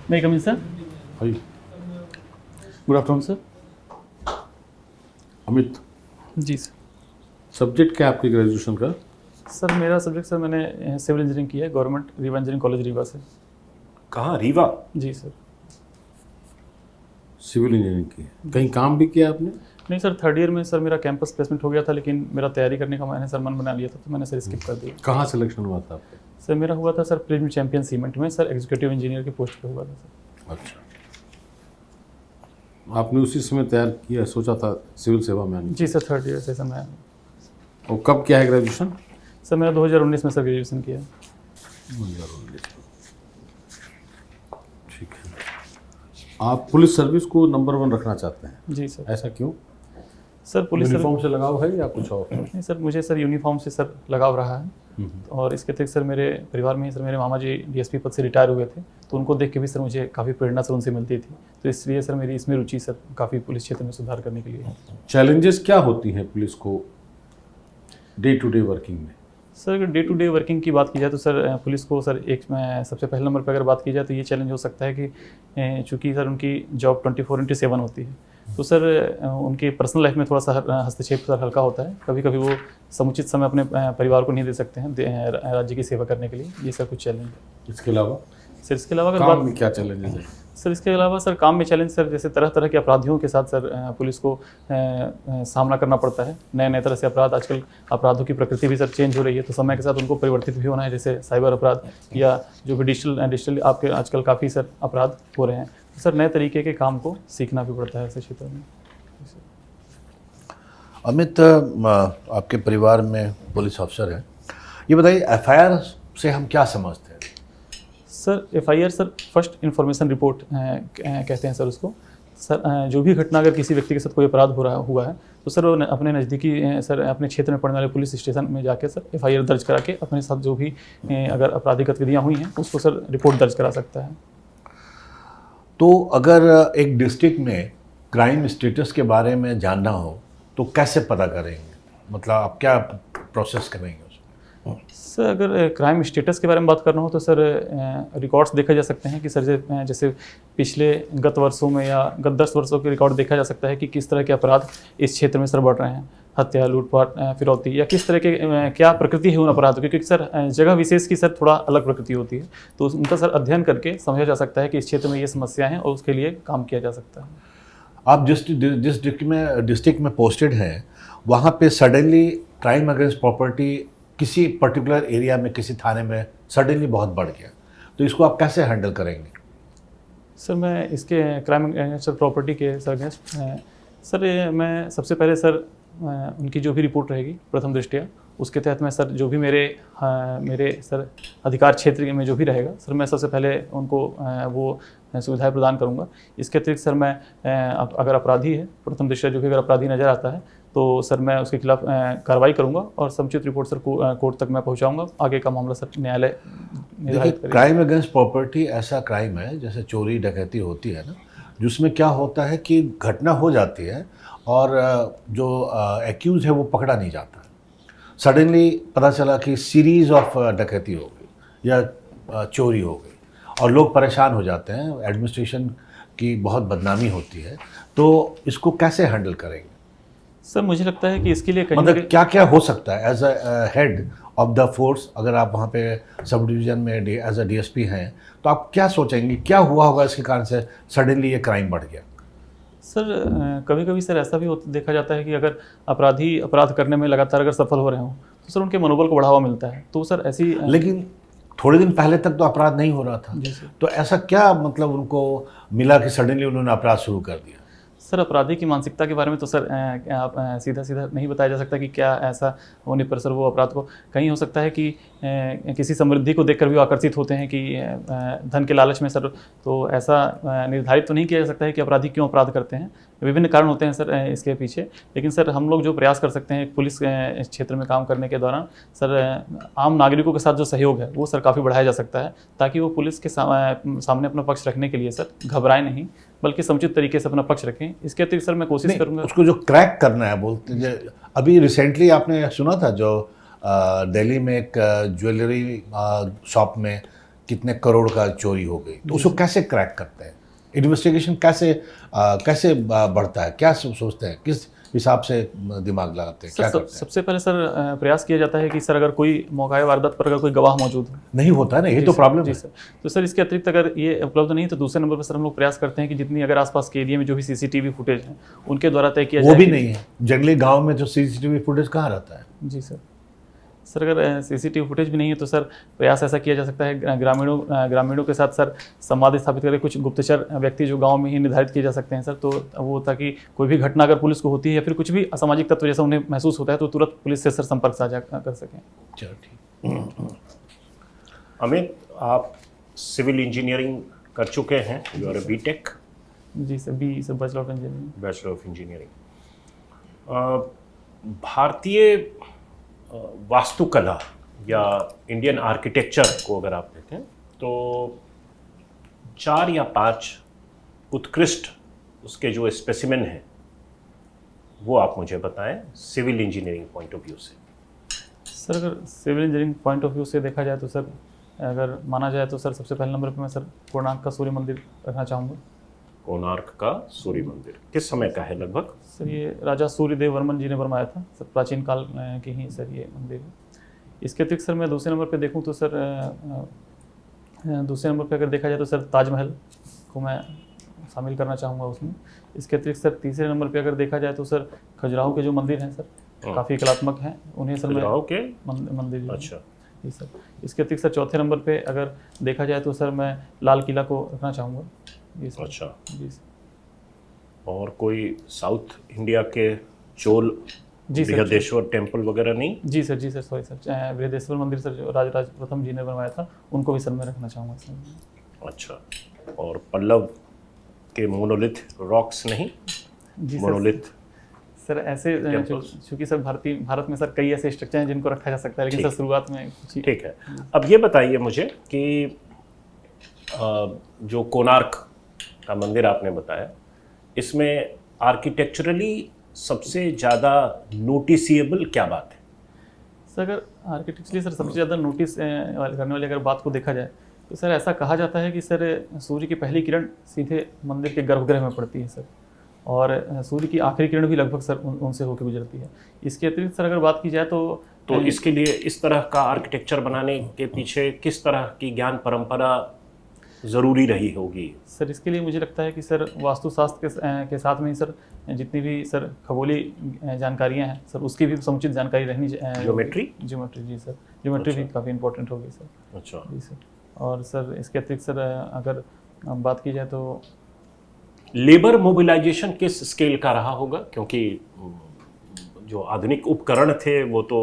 May I come in, sir? Hi Good afternoon, sir. Amit, ji sir. Subject क्या है आपकी graduation का? सर मेरा सब्जेक्ट सर मैंने सिविल इंजीनियरिंग किया है government Rewa engineering college Rewa से। कहाँ, रीवा? जी सर। सिविल इंजीनियरिंग की है। कहीं काम भी किया आपने? नहीं सर, थर्ड ईयर में सर मेरा कैंपस प्लेसमेंट हो गया था, लेकिन मेरा तैयारी करने का मैंने सर मन बना लिया था, तो मैंने सर स्किप कर दिया। कहाँ सिलेक्शन हुआ था आपका? सर मेरा हुआ था सर प्रिज्म चैंपियन सीमेंट में, सर एग्जीक्यूटिव इंजीनियर की पोस्ट पे हुआ था सर। अच्छा, आपने उसी समय तैयार किया, सोचा था सिविल सेवा में आने? जी सर, थर्ड ईयर से सर मैं। और कब क्या है ग्रेजुएशन? सर मेरा 2019 में सर ग्रेजुएशन किया। 2019। ठीक है। आप पुलिस सर्विस को नंबर 1 रखना चाहते हैं, जी सर। ऐसा क्यों? सर पुलिस यूनिफॉर्म से लगाव है या कुछ और? नहीं सर, मुझे सर यूनिफॉर्म से सर लगाव रहा है, और इसके अतिरिक्त सर मेरे परिवार में ही सर मेरे मामा जी डीएसपी पद से रिटायर हुए थे, तो उनको देख के भी सर मुझे काफ़ी प्रेरणा सर उनसे मिलती थी, तो इसलिए सर मेरी इसमें रुचि सर काफ़ी पुलिस क्षेत्र में सुधार करने के लिए है। चैलेंजेस क्या होती हैं पुलिस को डे टू डे वर्किंग में? सर अगर डे टू डे वर्किंग की बात की जाए तो सर पुलिस को सर एक सबसे पहले नंबर पर अगर बात की जाए तो ये चैलेंज हो सकता है कि चूँकि सर उनकी जॉब 24/7 होती है, तो सर उनकी पर्सनल लाइफ में थोड़ा सा हस्तक्षेप सर हल्का होता है। कभी कभी वो समुचित समय अपने परिवार को नहीं दे सकते हैं राज्य की सेवा करने के लिए, ये सर कुछ चैलेंज है। इसके अलावा सर इसके अलावा अगर काम में क्या चैलेंजेस है? सर इसके अलावा सर काम में चैलेंज सर जैसे तरह तरह के अपराधियों के साथ सर पुलिस को सामना करना पड़ता है। नए नए तरह से अपराध, आजकल अपराधों की प्रकृति भी सर चेंज हो रही है, तो समय के साथ उनको परिवर्तित भी होना है, जैसे साइबर अपराध या जो भी डिजिटल आपके आजकल काफ़ी सर अपराध हो रहे हैं, तो सर नए तरीके के काम को सीखना भी पड़ता है ऐसे क्षेत्र में। अमित, आपके परिवार में पुलिस अफसर हैं, ये बताइए एफआईआर से हम क्या समझते हैं? Sir FIR sir first information report कहते हैं सर उसको। सर जो भी घटना अगर किसी व्यक्ति के साथ कोई अपराध हुआ है तो सर वो अपने नज़दीकी सर अपने क्षेत्र में पड़ने वाले पुलिस स्टेशन में जाके सर एफआईआर दर्ज करा के अपने साथ जो भी अगर आपराधिक गतिविधियाँ हुई हैं उसको सर रिपोर्ट दर्ज करा सकता है। तो अगर एक डिस्ट्रिक्ट में क्राइम स्टेटस के बारे में जानना हो तो कैसे पता करेंगे, मतलब आप क्या प्रोसेस करेंगे उसमें? सर अगर क्राइम स्टेटस के बारे में बात करना हो तो सर रिकॉर्ड्स देखे जा सकते हैं कि सर जैसे पिछले गत वर्षों में या गत 10 वर्षों के रिकॉर्ड देखा जा सकता है कि किस तरह के अपराध इस क्षेत्र में सर बढ़ रहे हैं, हत्या, लूटपाट, फिरौती, या किस तरह के क्या प्रकृति है उन अपराधों की, क्योंकि सर जगह विशेष की सर थोड़ा अलग प्रकृति होती है, तो उनका सर अध्ययन करके समझा जा सकता है कि इस क्षेत्र में ये समस्या है और उसके लिए काम किया जा सकता है। आप जिस डिस्ट्रिक्ट में पोस्टेड हैं वहाँ पे सडनली क्राइम अगेंस्ट प्रॉपर्टी किसी पर्टिकुलर एरिया में किसी थाने में सडनली बहुत बढ़ गया, तो इसको आप कैसे हैंडल करेंगे? सर मैं इसके क्राइम अगेंस्ट प्रॉपर्टी के सर अगेंस्ट सर मैं सबसे पहले सर उनकी जो भी रिपोर्ट रहेगी प्रथम दृष्टया उसके तहत मैं सर जो भी मेरे सर अधिकार क्षेत्र में जो भी रहेगा सर मैं सबसे पहले उनको वो सुविधाएं प्रदान करूंगा। इसके अतिरिक्त सर मैं अगर अपराधी है, प्रथम दृष्टया जो भी अगर अपराधी नज़र आता है तो सर मैं उसके खिलाफ कार्रवाई करूंगा और समुचित रिपोर्ट सर कोर्ट तक मैं पहुंचाऊंगा। आगे का मामला सर न्यायालय निर्धारित करेगा। क्राइम अगेंस्ट प्रॉपर्टी ऐसा क्राइम है जैसे चोरी डकैती होती है ना, जिसमें क्या होता है कि घटना हो जाती है और जो एक्यूज है वो पकड़ा नहीं जाता। सडनली पता चला कि सीरीज़ ऑफ डकैती हो गई या चोरी हो गई और लोग परेशान हो जाते हैं, एडमिनिस्ट्रेशन की बहुत बदनामी होती है, तो इसको कैसे हैंडल करेंगे? सर मुझे लगता है कि इसके लिए कहीं मतलब क्या क्या हो सकता है as a head of the force, अगर आप वहाँ पे सब डिवीज़न में एज अ डीएसपी हैं तो आप क्या सोचेंगे, क्या हुआ होगा इसके कारण से सडनली ये क्राइम बढ़ गया? सर कभी कभी सर ऐसा भी देखा जाता है कि अगर अपराधी अपराध करने में लगातार अगर सफल हो रहे हों तो सर उनके मनोबल को बढ़ावा मिलता है, तो सर ऐसी लेकिन थोड़े दिन पहले तक तो अपराध नहीं हो रहा था, तो ऐसा क्या मतलब उनको मिला कि सडनली उन्होंने अपराध शुरू कर दिया? सर अपराधी की मानसिकता के बारे में तो सर आप सीधा नहीं बताया जा सकता कि क्या ऐसा होने पर सर वो अपराध को, कहीं हो सकता है कि किसी समृद्धि को देखकर भी वो आकर्षित होते हैं कि धन के लालच में सर, तो ऐसा निर्धारित तो नहीं किया जा सकता है कि अपराधी क्यों अपराध करते हैं, विभिन्न कारण होते हैं सर इसके पीछे। लेकिन सर हम लोग जो प्रयास कर सकते हैं पुलिस क्षेत्र में काम करने के दौरान सर आम नागरिकों के साथ जो सहयोग है वो सर काफ़ी बढ़ाया जा सकता है, ताकि वो पुलिस के सामने अपना पक्ष रखने के लिए सर घबराए नहीं बल्कि समुचित तरीके से अपना पक्ष रखें। इसके अतिरिक्त सर मैं कोशिश करूँगा उसको जो क्रैक करना है बोलते हैं। अभी रिसेंटली आपने सुना था जो दिल्ली में एक ज्वेलरी शॉप में कितने करोड़ का चोरी हो गई, तो उसको कैसे क्रैक करते हैं? इन्वेस्टिगेशन कैसे बढ़ता है? क्या सोचते हैं, किस हिसाब से दिमाग लगाते हैं, क्या करते हैं? सबसे पहले सर प्रयास किया जाता है कि सर अगर कोई मौका वारदात पर अगर कोई गवाह मौजूद हो। नहीं होता है ना, ये तो प्रॉब्लम जी है। सर। तो सर इसके अतिरिक्त अगर ये उपलब्ध नहीं है तो दूसरे नंबर पर सर हम लोग प्रयास करते हैं कि जितनी अगर आसपास के एरिया में जो भी सीसीटीवी फुटेज है उनके द्वारा तय किया जाए। वो भी नहीं है जनरली गांव में, जो सीसीटीवी फुटेज कहाँ रहता है? जी सर। सर अगर सीसीटीवी फुटेज भी नहीं है तो सर प्रयास ऐसा किया जा सकता है ग्रामीणों के साथ सर संवाद स्थापित करके कुछ गुप्तचर व्यक्ति जो गांव में ही निर्धारित किए जा सकते हैं सर, तो वो ताकि कोई भी घटना अगर पुलिस को होती है या फिर कुछ भी असामाजिक तत्व जैसा उन्हें महसूस होता है तो तुरंत पुलिस से सर संपर्क साझा कर सकें। चलो ठीक। अमित, आप सिविल इंजीनियरिंग कर चुके हैं, यू आर बीटेक। जी sir, B sir bachelor of engineering. Bachelor of engineering. भारतीय वास्तुकला या इंडियन आर्किटेक्चर को अगर आप देखें तो 4 या 5 उत्कृष्ट उसके जो स्पेसिमेन हैं वो आप मुझे बताएं civil engineering point of view से। सर अगर civil engineering point of view से देखा जाए तो सर अगर माना जाए तो सर सबसे पहले नंबर पे मैं सर कोणार्क का सूर्य मंदिर रखना चाहूँगा। कोणार्क का सूर्य मंदिर किस समय का है लगभग? सर ये राजा सूर्यदेव वर्मन जी ने बनवाया था सर, प्राचीन काल की ही सर ये मंदिर है। इसके अतिरिक्त सर मैं दूसरे नंबर पे देखूं तो सर दूसरे नंबर पे अगर देखा जाए तो सर ताजमहल को मैं शामिल करना चाहूँगा उसमें। इसके अतिरिक्त सर तीसरे नंबर पे अगर देखा जाए तो सर खजुराहो के जो मंदिर हैं सर काफ़ी कलात्मक हैं, उन्हें सर खजुराहो के मंदिर जो हैं। अच्छा जी सर। इसके अतिरिक्त सर चौथे नंबर पे अगर देखा जाए तो सर मैं लाल किला को रखना चाहूँगा। जी सर। अच्छा। जी सर। और कोई साउथ इंडिया के चोल जी सर। बृहदेश्वर टेम्पल वगैरह नहीं? जी सर सॉरी सर, बृहदेश्वर मंदिर सर जो राज प्रथम जी ने बनवाया था उनको भी सर मैं रखना चाहूँगा सर। अच्छा। और पल्लव के मोनोलिथ रॉक्स नहीं? जी मोनोलिथ सर ऐसे चूँकि सर भारत में सर कई ऐसे स्ट्रक्चर हैं जिनको रखा जा सकता है, लेकिन सर शुरुआत में कुछ ठीक है। अब ये बताइए मुझे कि जो कोणार्क का मंदिर आपने बताया, इसमें आर्किटेक्चरली सबसे ज़्यादा नोटिसिएबल क्या बात है? सर अगर आर्किटेक्चरली सर सबसे ज़्यादा नोटिस करने वाली अगर बात को देखा जाए तो सर ऐसा कहा जाता है कि सर सूर्य की पहली किरण सीधे मंदिर के गर्भगृह में पड़ती है सर, और सूर्य की आखिरी किरण भी लगभग सर उनसे होकर गुजरती है। इसके अतिरिक्त सर अगर बात की जाए तो इसके लिए इस तरह का आर्किटेक्चर बनाने के पीछे किस तरह की ज्ञान परंपरा ज़रूरी रही होगी? सर इसके लिए मुझे लगता है कि सर वास्तुशास्त्र के साथ में ही सर जितनी भी सर खगोली जानकारियां हैं सर उसकी भी समुचित जानकारी रहनी चाहिए। ज्योमेट्री जी सर, ज्योमेट्री भी काफ़ी इंपॉर्टेंट होगी सर। अच्छा जी सर। और सर इसके अतिरिक्त सर अगर बात की जाए तो लेबर मोबिलाइजेशन किस स्केल का रहा होगा? क्योंकि जो आधुनिक उपकरण थे वो तो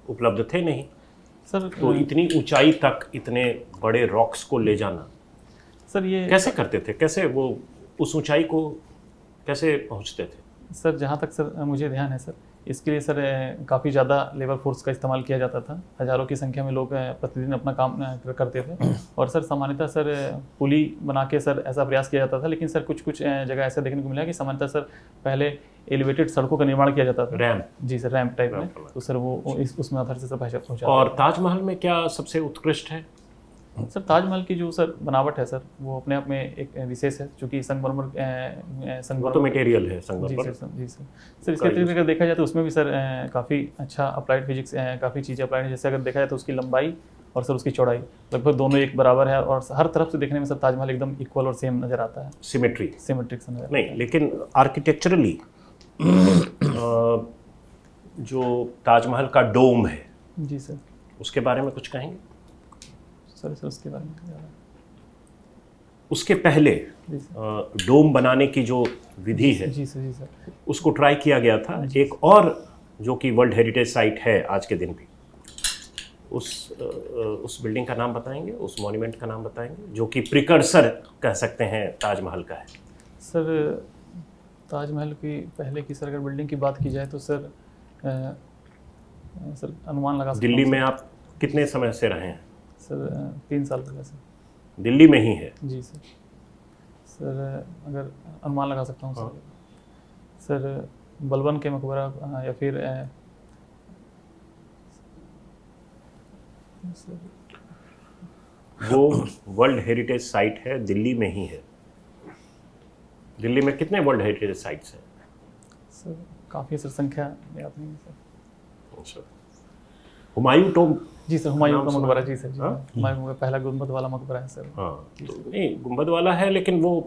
उपलब्ध थे नहीं सर, तो इतनी ऊंचाई तक इतने बड़े रॉक्स को ले जाना सर ये कैसे करते थे? कैसे वो उस ऊंचाई को कैसे पहुंचते थे? सर जहाँ तक सर मुझे ध्यान है सर इसके लिए सर काफ़ी ज़्यादा लेबर फोर्स का इस्तेमाल किया जाता था। हज़ारों की संख्या में लोग प्रतिदिन अपना काम करते थे, और सर सामान्यतः सर पुली बना के सर ऐसा प्रयास किया जाता था, लेकिन सर कुछ जगह ऐसा देखने को मिला कि सामान्यतः सर पहले एलिवेटेड सड़कों का निर्माण किया जाता था, रैंप। जी सर, रैंप टाइप में। तो सर वो उसमें आधार से सर पहुँचा। और ताजमहल में क्या सबसे उत्कृष्ट है? सर ताजमहल की जो सर बनावट है सर वो अपने आप में एक विशेष है, क्योंकि संगमरमर तो मटेरियल है जी संगमरमर। सर। सर इसके अतिरिक्त अगर देखा जाए तो उसमें भी सर काफ़ी अच्छा अप्लाइड फिजिक्स काफ़ी चीज़ें अप्लाइड है। जैसे अगर देखा जाए तो उसकी लंबाई और सर उसकी चौड़ाई लगभग दोनों एक बराबर है, और हर तरफ से देखने में सर ताजमहल एकदम इक्वल और सेम नज़र आता है, सिमेट्री सिमेट्रिक नजर आता है। नहीं, लेकिन आर्किटेक्चरली जो ताजमहल का डोम है जी सर। उसके बारे में कुछ कहेंगे? सर उसके बारे में ज़्यादा उसके पहले जी सर। डोम बनाने की जो विधि है जी सर उसको ट्राई किया गया था एक और जो कि वर्ल्ड हेरिटेज साइट है आज के दिन भी। उस बिल्डिंग का नाम बताएंगे, उस मॉन्यूमेंट का नाम बताएंगे जो कि प्रिकर्सर कह सकते हैं ताजमहल का है? सर ताजमहल की पहले की सर अगर बिल्डिंग की बात की जाए तो सर सर अनुमान लगा सकता हूँ दिल्ली सर। में आप कितने समय से रहे हैं? सर 3 साल पहले सर। दिल्ली में ही है? जी सर। सर अगर अनुमान लगा सकता हूँ सर बलबन के मकबरा या फिर वो वर्ल्ड हेरिटेज साइट है, दिल्ली में ही है। दिल्ली में कितने वर्ल्ड हेरिटेज साइट्स हैं? सर काफ़ी सर, संख्या याद नहीं है सर। अच्छा, हुमायूं टॉम। जी सर, हुमायूं का नाम सुना मकबरा, है? जी सर, जी हाँ? हुमायूं का पहला गुंबद वाला मकबरा है सर। हाँ, तो नहीं गुंबद वाला है, लेकिन वो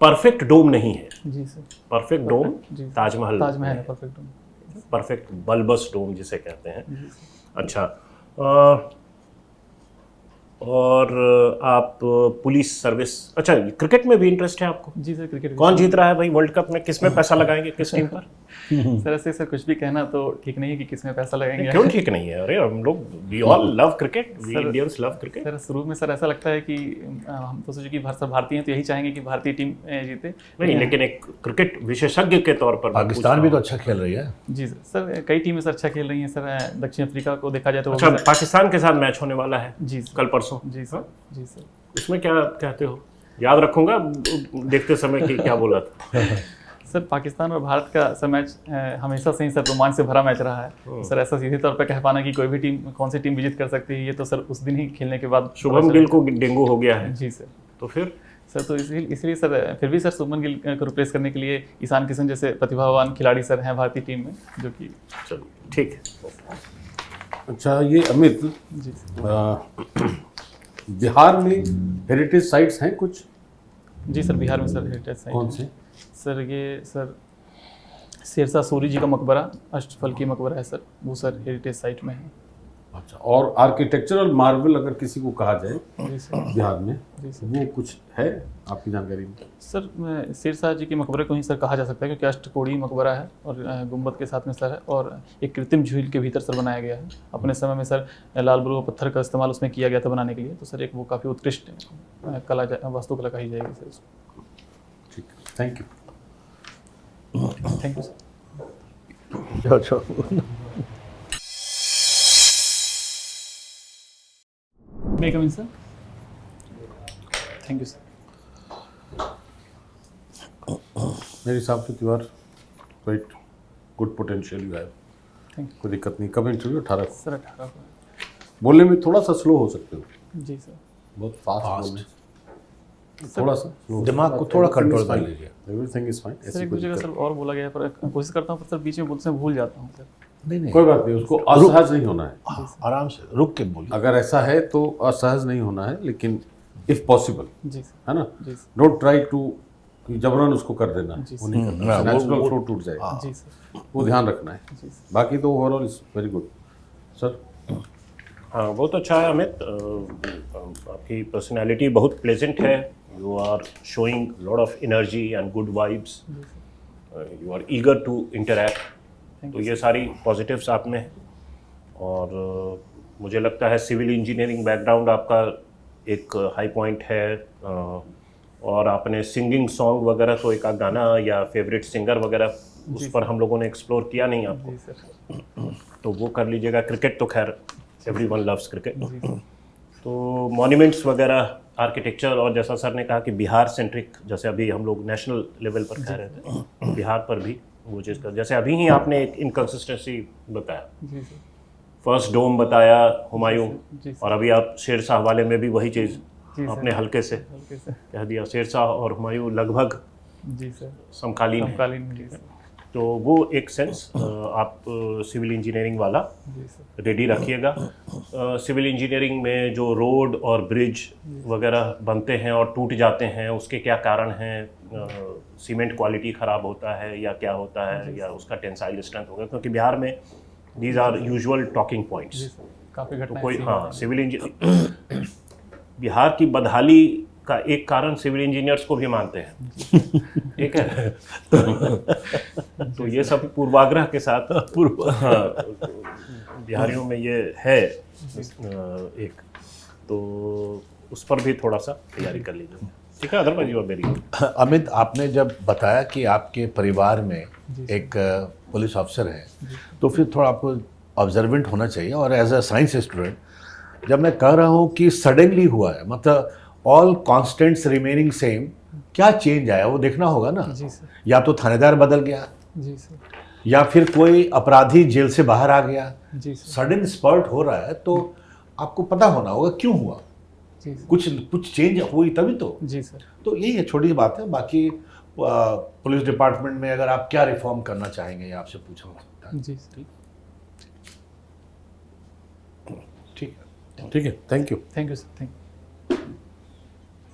परफेक्ट डोम नहीं है। जी सर, परफेक्ट डोम जी सर। ताजमहल ताजमहल में है है। परफेक्ट। परफेक्ट बल्बस डोम जिसे कहते हैं। जी सर। अच्छा, और आप पुलिस सर्विस, अच्छा क्रिकेट में भी इंटरेस्ट है आपको? जी सर, क्रिकेट कौन जीत रहा है भाई वर्ल्ड कप में? किस में पैसा लगाएंगे, किस टीम पर? सर ऐसे सर कुछ भी कहना तो ठीक नहीं है कि किसमें पैसा लगाएंगे। क्यों ठीक नहीं है? अरे हम लोग we all love cricket, we sir- Indians love cricket. Sir शुरू में सर ऐसा लगता है कि हम तो सोचे कि सब भारतीय हैं तो यही चाहेंगे कि भारतीय टीम जीते। नहीं, लेकिन एक क्रिकेट विशेषज्ञ के तौर पर मैं पाकिस्तान भी पूछता तो अच्छा खेल रही है। जी सर, सर कई टीमें सर अच्छा खेल रही हैं सर। दक्षिण अफ्रीका को देखा जाए तो हूं। वो अच्छा, भी पाकिस्तान के साथ मैच होने वाला है जी सर, कल परसों। जी सर, जी सर। उसमें क्या कहते हो? याद रखूंगा देखते समय कि क्या बोला था। सर पाकिस्तान और भारत का सर मैच हमेशा से ही सर रोमांच से भरा मैच रहा है। सर ऐसा सीधे तौर पे कह पाना कि कोई भी टीम कौन सी टीम विजिट कर सकती है, ये तो सर उस दिन ही खेलने के बाद शुभम गिल को डेंगू हो गया है, जी सर। तो फिर सर तो इसलिए सर फिर भी सर शुभमन गिल को रिप्लेस करने के लिए ईशान किशन जैसे प्रतिभावान खिलाड़ी सर हैं भारतीय टीम में, जो कि चलो ठीक है। अच्छा, ये अमित, जी सर। बिहार में हेरिटेज साइट्स हैं कुछ? जी सर, बिहार में सर हेरिटेज साइट कौन है। से? सर ये सर शेरशाह सूरी जी का मकबरा, अष्टफल की मकबरा है सर, वो सर हेरिटेज साइट में है। अच्छा, और आर्किटेक्चरल मार्बल अगर किसी को कहा जाए जी सर, बिहार में, जी सर। वो कुछ है आपकी जानकारी में? सर शेरशाह जी के मकबरे को ही सर कहा जा सकता है, क्योंकि अष्टकोणीय मकबरा है और गुंबद के साथ में सर है, और एक कृत्रिम झील के भीतर सर बनाया गया है। अपने समय में सर लाल बलुआ पत्थर का इस्तेमाल उसमें किया गया था बनाने के लिए, तो सर एक वो काफ़ी उत्कृष्ट वास्तुकला कही जाएगी सर उसको। ठीक, thank you. Thank you sir. May come in sir? Thank you sir. मेरे हिसाब से you are quite good potential you have. Thank कोई दिक्कत नहीं। कब इंटरव्यू? 18 को। सर 18 को। बोलने में थोड़ा सा स्लो हो सकते हो, जी सर। बहुत फास्ट बोलने, थोड़ा सा slow। दिमाग को थोड़ा कंट्रोल कर लीजिए। Everything is fine. सर ऐसी एक कोई जगह दिक्कत सर और बोला गया है, पर कोशिश करता हूँ, पर सर बीच में बोलते समय भूल जाता हूँ सर। नहीं नहीं, कोई बात नहीं, उसको असहज नहीं होना है। आराम से रुक के बोलिए। अगर ऐसा है तो असहज नहीं होना है, लेकिन इफ पॉसिबल, जी सर, है ना, जी सर, डोंट ट्राई टू जबरन उसको कर देना, जी वो नहीं करना, हाँ, वो- नेचुरल वो- फ्लो टूट जाएगा, जी सर, वो ध्यान रखना है। जी सर। बाकी तो overall is very good sir. हाँ, बहुत अच्छा है अमित। आपकी पर्सनालिटी बहुत प्लेजेंट है। You are showing lot of energy and good vibes. You are eager to interact. तो ये सारी पॉजिटिव्स आप में हैं। और मुझे लगता है सिविल इंजीनियरिंग बैकग्राउंड आपका एक हाई पॉइंट है। और आपने सिंगिंग सॉन्ग वगैरह तो एक आध गाना या फेवरेट सिंगर वगैरह उस पर हम लोगों ने एक्सप्लोर किया नहीं आपको, जी सर, तो वो कर लीजिएगा। क्रिकेट तो खैर एवरीवन लव्स क्रिकेट। जी सर। तो मॉन्यूमेंट्स वगैरह, आर्किटेक्चर, और जैसा सर ने कहा कि बिहार सेंट्रिक, जैसे अभी हम लोग नेशनल लेवल पर कह रहे थे, बिहार पर भी वो चीज़ कर, जैसे अभी ही आपने एक इनकन्सिस्टेंसी बताया, जी सर, फर्स्ट डोम बताया हुमायूं, जी सर, और अभी आप शेरशाह वाले में भी वही चीज़ जी सर, अपने हल्के से हल्के से, कह दिया। शेरशाह और हुमायूं लगभग जी सर, समकालीन है, समकालीन, जी सर, तो वो एक सेंस आप सिविल इंजीनियरिंग वाला जी सर, रेडी रखिएगा। सिविल इंजीनियरिंग में जो रोड और ब्रिज वगैरह बनते हैं और टूट जाते हैं, उसके क्या कारण हैं? सीमेंट क्वालिटी ख़राब होता है या क्या होता है, या उसका टेंसाइल स्ट्रेंथ होगा, क्योंकि बिहार में दीज आर यूजुअल टॉकिंग जी पॉइंट्स। सर, काफ़ी तो घटनाएं कोई, ऐसी हाँ, हैं। सिविल इंजीनियर बिहार की बदहाली का एक कारण सिविल इंजीनियर्स को भी मानते हैं, ठीक है। तो ये सब पूर्वाग्रह के साथ हाँ, बिहारियों में ये है एक, तो उस पर भी थोड़ा सा तैयारी कर लीजिए, ठीक है। Otherwise you are very good. Amit, आपने जब बताया कि आपके परिवार में एक पुलिस ऑफिसर है, तो फिर थोड़ा आपको ऑब्जर्वेंट होना चाहिए। और एज अ साइंस स्टूडेंट जब मैं कह रहा हूँ कि सडनली हुआ है, मतलब ऑल कॉन्स्टेंट्स रिमेनिंग सेम, क्या चेंज आया वो देखना होगा ना। जी सर, या तो थानेदार बदल गया, जी सर, या फिर कोई अपराधी जेल से बाहर आ गया, जी सर, सडन स्पर्ट हो रहा है, तो आपको पता होना होगा क्यों हुआ। जी सर। कुछ चेंज हुई तभी तो। जी सर। तो यही है, छोटी सी बात है। बाकी पुलिस डिपार्टमेंट में अगर आप क्या रिफॉर्म करना चाहेंगे, ये आपसे पूछा जा सकता है। जी सर। ठीक है, thank you. Thank you sir, thank you.